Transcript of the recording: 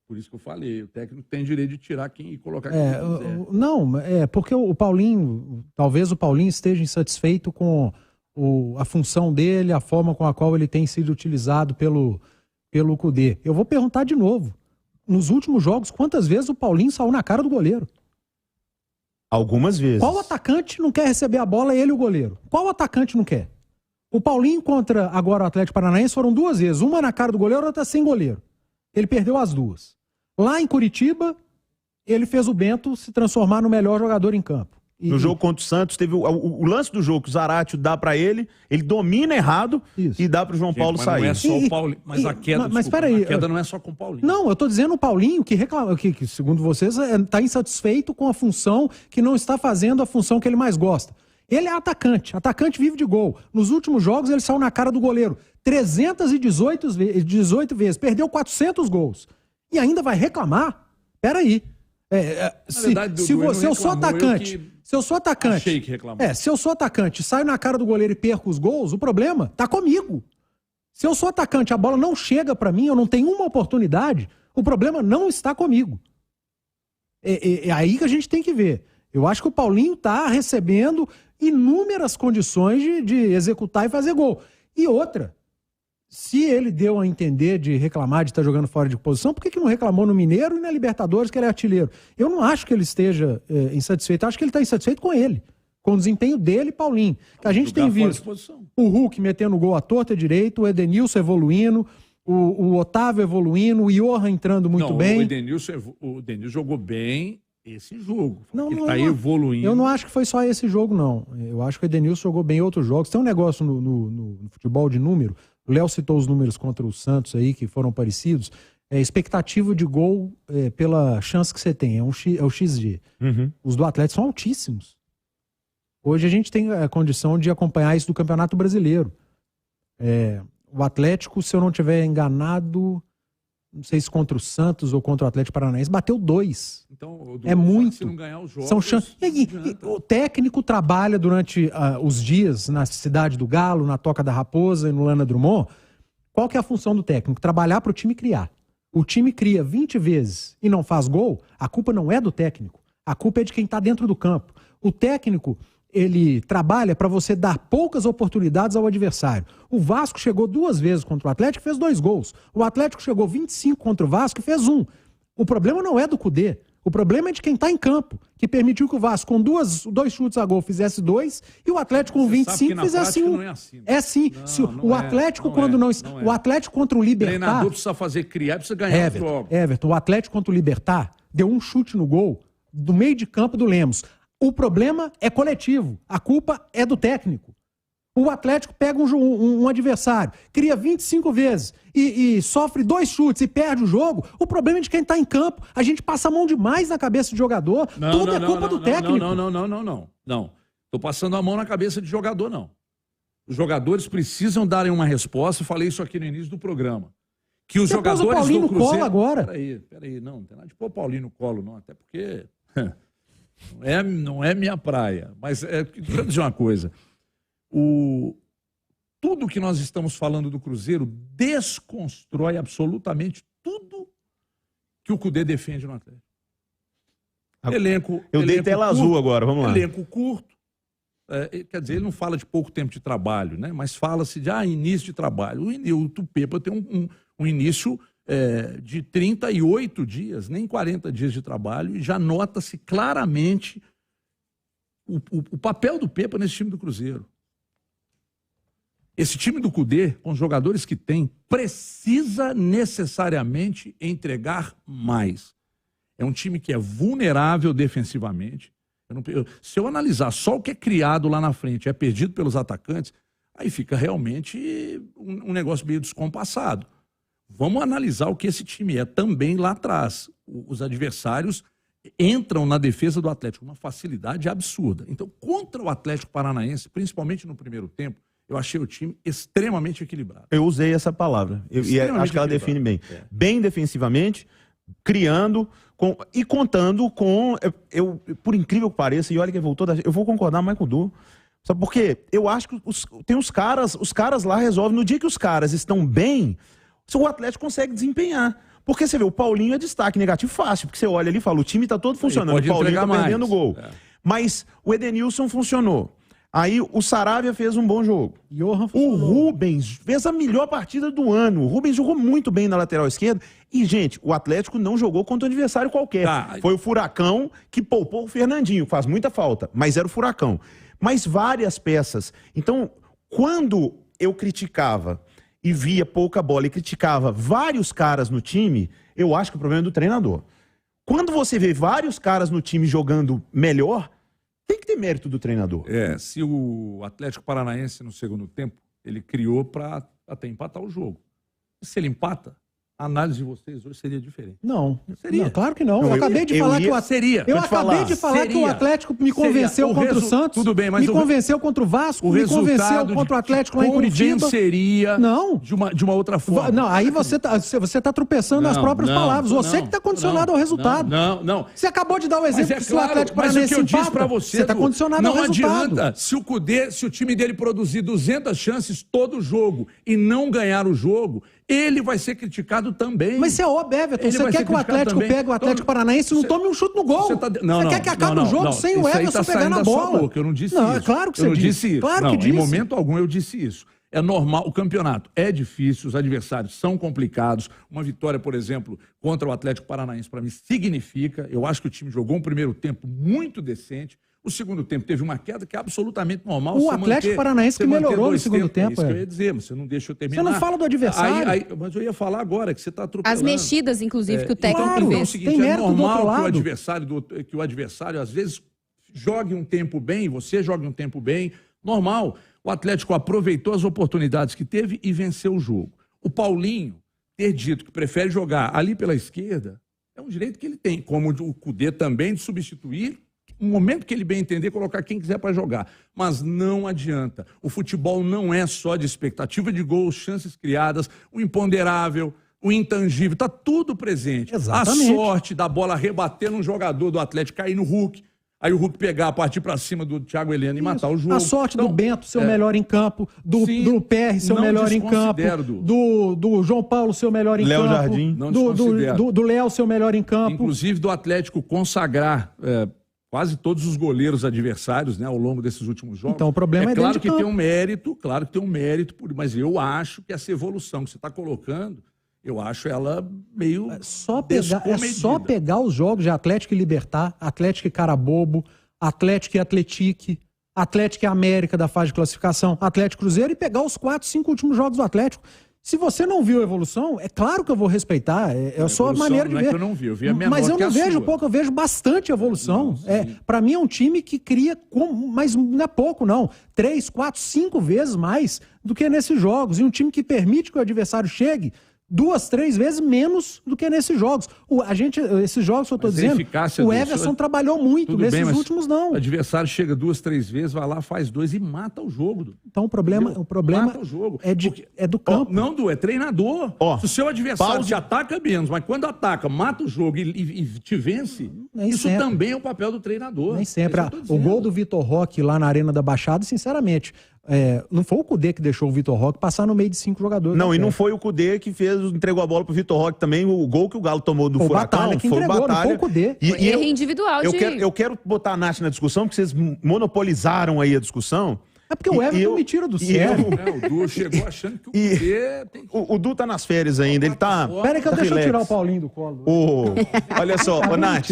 Por isso que eu falei, o técnico tem direito de tirar quem e colocar quem quiser. Não, porque o Paulinho, talvez o Paulinho esteja insatisfeito com a função dele, a forma com a qual ele tem sido utilizado pelo Kudê. Eu vou perguntar de novo. Nos últimos jogos, quantas vezes o Paulinho saiu na cara do goleiro? Algumas vezes. Qual atacante não quer receber a bola, ele e o goleiro? Qual atacante não quer? O Paulinho contra agora o Atlético Paranaense foram 2 vezes. Uma na cara do goleiro, outra sem goleiro. Ele perdeu as 2. Lá em Curitiba, ele fez o Bento se transformar no melhor jogador em campo. No jogo contra o Santos, teve o lance do jogo que o Zaratio dá pra ele domina errado e dá pro João Paulo sair. Não é só o Paulinho, mas a queda, a queda não é só com o Paulinho. Não, eu tô dizendo o Paulinho que reclama, que segundo vocês, tá insatisfeito com a função, que não está fazendo a função que ele mais gosta. Ele é atacante vive de gol. Nos últimos jogos ele saiu na cara do goleiro 318 vezes, perdeu 400 gols. E ainda vai reclamar? Peraí. Se eu sou atacante, se eu sou atacante, saio na cara do goleiro e perco os gols, o problema tá comigo. Se eu sou atacante, a bola não chega pra mim, eu não tenho uma oportunidade, o problema não está comigo. É aí que a gente tem que ver. Eu acho que o Paulinho tá recebendo inúmeras condições de executar e fazer gol. E outra, se ele deu a entender de reclamar de estar jogando fora de posição, por que não reclamou no Mineiro e na Libertadores, que ele é artilheiro? Eu não acho que ele esteja insatisfeito, acho que ele está insatisfeito com ele, com o desempenho dele e Paulinho. Que a gente tem visto o Hulk metendo gol à torta direito, o Edenilson evoluindo, o Otávio evoluindo, o Johan entrando muito bem. O Edenilson jogou bem esse jogo. Ele está evoluindo. Eu não acho que foi só esse jogo, não. Eu acho que o Edenilson jogou bem em outros jogos. Tem um negócio no futebol de número. O Léo citou os números contra o Santos aí, que foram parecidos. Expectativa de gol pela chance que você tem. É o XG. Uhum. Os do Atlético são altíssimos. Hoje a gente tem a condição de acompanhar isso do Campeonato Brasileiro. O Atlético, se eu não estiver enganado, não sei se contra o Santos ou contra o Atlético Paranaense, bateu 2. Então, é muito. Se não ganhar os jogos, são o técnico trabalha durante os dias na Cidade do Galo, na Toca da Raposa e no Lana Drummond. Qual que é a função do técnico? Trabalhar para o time criar. O time cria 20 vezes e não faz gol, a culpa não é do técnico. A culpa é de quem está dentro do campo. O técnico, ele trabalha para você dar poucas oportunidades ao adversário. O Vasco chegou 2 vezes contra o Atlético e fez 2 gols. O Atlético chegou 25 contra o Vasco e fez 1. O problema não é do Kudê. O problema é de quem está em campo, que permitiu que o Vasco com 2 chutes a gol fizesse 2 e o Atlético com 25 fizesse 1. Não é assim. É sim. O Atlético o Atlético contra o Libertad... O treinador precisa criar, precisa ganhar o jogo. Everton, o Atlético contra o Libertad deu um chute no gol do meio de campo do Lemos. O problema é coletivo. A culpa é do técnico. O Atlético pega um adversário, cria 25 vezes e sofre 2 chutes e perde o jogo. O problema é de quem está em campo. A gente passa a mão demais na cabeça do jogador. Tudo é culpa do técnico. Não. Estou passando a mão na cabeça de jogador, não. Os jogadores precisam darem uma resposta. Eu falei isso aqui no início do programa. Que os jogadores do Cruzeiro... o Paulinho no colo agora. Peraí, não tem nada de pôr o Paulinho no colo, não. Até porque não é minha praia. Mas quero dizer uma coisa. Tudo que nós estamos falando do Cruzeiro desconstrói absolutamente tudo que o Kudê defende no Atlético. Eu dei tela azul agora, vamos lá. Elenco curto. Quer dizer, ele não fala de pouco tempo de trabalho, né? Mas fala-se de início de trabalho. O Tupepa tem um início de 38 dias, nem 40 dias de trabalho, e já nota-se claramente o papel do Pepa nesse time do Cruzeiro. Esse time do Kudê, com os jogadores que tem, precisa necessariamente entregar mais. É um time que é vulnerável defensivamente. Se eu analisar só o que é criado lá na frente, é perdido pelos atacantes, aí fica realmente um negócio meio descompassado. Vamos analisar o que esse time é também lá atrás. Os adversários entram na defesa do Atlético com uma facilidade absurda. Então, contra o Atlético Paranaense, principalmente no primeiro tempo, eu achei o time extremamente equilibrado. Eu usei essa palavra. E acho que ela define bem. Bem defensivamente, criando e contando com... por incrível que pareça, e olha que voltou, eu vou concordar mais com o Du. Sabe por quê? Eu acho que tem os caras lá resolvem. No dia que os caras estão bem, o Atlético consegue desempenhar. Porque você vê, o Paulinho é destaque negativo fácil, porque você olha ali e fala, o time tá todo funcionando, o Paulinho tá perdendo gol. Mas o Edenilson funcionou. Aí o Saravia fez um bom jogo. O Rubens fez a melhor partida do ano. O Rubens jogou muito bem na lateral esquerda. E, gente, o Atlético não jogou contra um adversário qualquer. Foi o Furacão que poupou o Fernandinho. Faz muita falta, mas era o Furacão. Mas várias peças. Então, quando eu criticava e via pouca bola e criticava vários caras no time, eu acho que o problema é do treinador. Quando você vê vários caras no time jogando melhor, tem que ter mérito do treinador. Se o Atlético Paranaense no segundo tempo, ele criou para até empatar o jogo. E se ele empata, a análise de vocês hoje seria diferente. Não. Seria. Não, claro que não. Eu acabei de falar que o Atlético... Eu acabei de falar que o Atlético me convenceu contra o Santos. Tudo bem, mas me convenceu contra o Vasco, me convenceu contra o Atlético lá em Curitiba. Convenceria de uma outra forma. Não, aí você tá tropeçando nas próprias palavras. Você que está condicionado ao resultado. Não. Você acabou de dar o exemplo que se o Atlético Paranaense empata, você está condicionado ao resultado. Não adianta. Se o time dele produzir 200 chances todo jogo e não ganhar o jogo, ele vai ser criticado também. Mas isso é óbvio, Everton. Você quer que o Atlético pegue o Atlético Paranaense e não tome um chute no gol. Você quer que acabe o jogo sem o Everton pegar na bola. Eu não disse isso. É claro que você disse isso. Claro que disse. Em momento algum eu disse isso. É normal, o campeonato é difícil, os adversários são complicados. Uma vitória, por exemplo, contra o Atlético Paranaense, para mim, significa. Eu acho que o time jogou um primeiro tempo muito decente. O segundo tempo teve uma queda que é absolutamente normal. O Atlético Paranaense que melhorou no segundo tempo. É isso que eu ia dizer, mas você não deixa eu terminar. Você não fala do adversário. Mas eu ia falar agora, que você está atropelando. As mexidas, inclusive, que o técnico fez. Então é o seguinte, é normal que o adversário, às vezes, jogue um tempo bem, você jogue um tempo bem, normal. O Atlético aproveitou as oportunidades que teve e venceu o jogo. O Paulinho ter dito que prefere jogar ali pela esquerda é um direito que ele tem, como o Cudê também, de substituir, no momento que ele bem entender, colocar quem quiser para jogar. Mas não adianta. O futebol não é só de expectativa de gols, chances criadas, o imponderável, o intangível, está tudo presente. Exatamente. A sorte da bola rebater num jogador do Atlético, cair no Hulk, aí o Hulk pegar, partir para cima do Thiago Heleno e matar o jogo. A sorte do Bento ser o melhor em campo, do PR ser o melhor em campo, do João Paulo ser o melhor em Léo campo, Jardim. do Léo ser o melhor em campo. Inclusive do Atlético consagrar quase todos os goleiros adversários, né, ao longo desses últimos jogos. Então o problema é claro que tem um mérito, mas eu acho que essa evolução que você está colocando, eu acho ela meio só pegar os jogos de Atlético e Libertad, Atlético e Carabobo, Atlético e Atletique, Atlético e América da fase de classificação, Atlético e Cruzeiro e pegar os 4, 5 últimos jogos do Atlético. Se você não viu a evolução, é claro que eu vou respeitar. É a sua maneira de ver. Não é que eu não vi, eu vi a menor. Mas eu não vejo pouco, eu vejo bastante evolução. Para mim é um time que cria, mas não é pouco, não. 3, 4, 5 vezes mais do que nesses jogos. E um time que permite que o adversário chegue 2, 3 vezes menos do que nesses jogos. Esses jogos que eu estou dizendo, o Everson trabalhou muito, nesses últimos não. O adversário chega 2, 3 vezes, vai lá, faz 2 e mata o jogo. Então o problema mata o jogo. É do campo. É treinador. Se o seu adversário te ataca menos, mas quando ataca, mata o jogo e te vence, isso também é o papel do treinador. Nem sempre. O gol do Vitor Roque lá na Arena da Baixada, sinceramente, não foi o Cudê que deixou o Vitor Roque passar no meio de 5 jogadores. Não, e não foi o Cudê que entregou a bola pro Vitor Roque também. O gol que o Galo tomou do Furacão foi o Batalha. Não foi o Cudê. Erro individual. Eu quero botar a Nath na discussão, porque vocês monopolizaram aí a discussão. É porque o Everton me tira do sério. O Du chegou achando que o Cudê tem... O Du tá nas férias ainda, ele tá... Pera aí que deixa eu tirar o Paulinho do colo. Olha só, Nath,